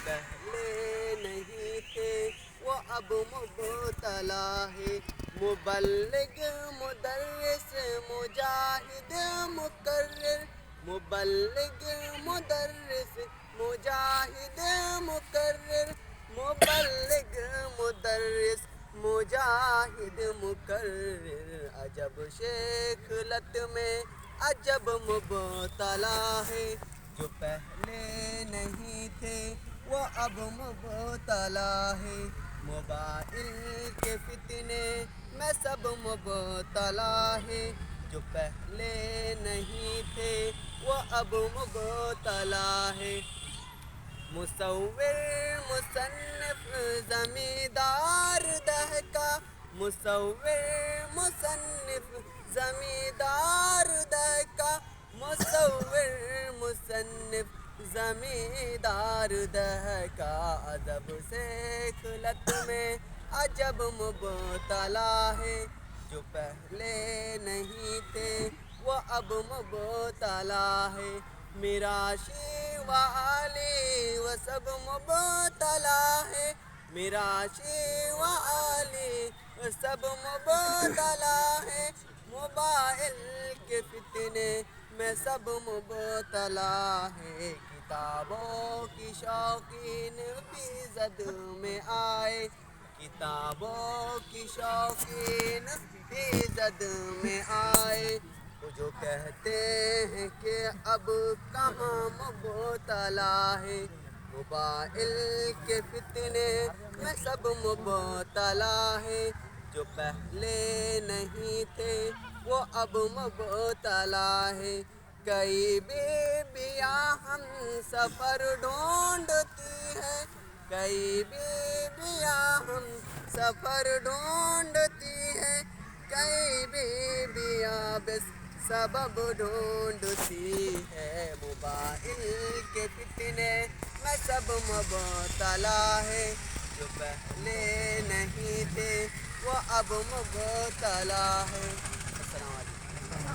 پہلے نہیں تھے وہ اب مبتلا ہے۔ مبلغ، مدرس، مجاہد، مقرر، مبلغ، مدرس، مجاہد، مقرر، مبلغ، مدرس، مجاہد، مقرر، عجب شیخلت میں عجب مبتلا ہے۔ جو پہلے نہیں تھے وہ اب مبتلا ہے۔ موبائل کے فتنے میں سب مبتلا ہے۔ جو پہلے نہیں تھے وہ اب مبتلا ہے۔ مصور، مصنف، زمیندار دہقاں، مصور، مصنف، زمیندار دہقاں، مصور، مصنف، زمیندار دہقاں، ادب سے خلط میں عجب مبتلا ہے۔ جو پہلے نہیں تھے وہ اب مبتلا ہے۔ میراشی و علی و سب مبتلا ہے۔ میراشی و علی و سب مبتلا ہے۔ موبائل کے فتنے میں سب مبتلا ہے۔ کتابوں کی شوقین بھی زد میں آئے، کتابوں کی شوقین بھی زد میں آئے۔ وہ جو کہتے ہیں کہ اب کہاں مبتلا ہے۔ موبائل کے فتنے میں سب مبتلا ہے۔ جو پہلے نہیں تھے وہ اب مبتلا ہے۔ کئی بیویاں ہم سفر ڈھونڈتی ہیں، کئی بیویاں ہم سفر ڈھونڈتی ہیں، کئی بیویاں بس سبب ڈھونڈتی ہے۔ موبائل کے فتنے میں سب مبتلا ہے۔ جو پہلے نہیں تھے وہ اب مبتلا ہے۔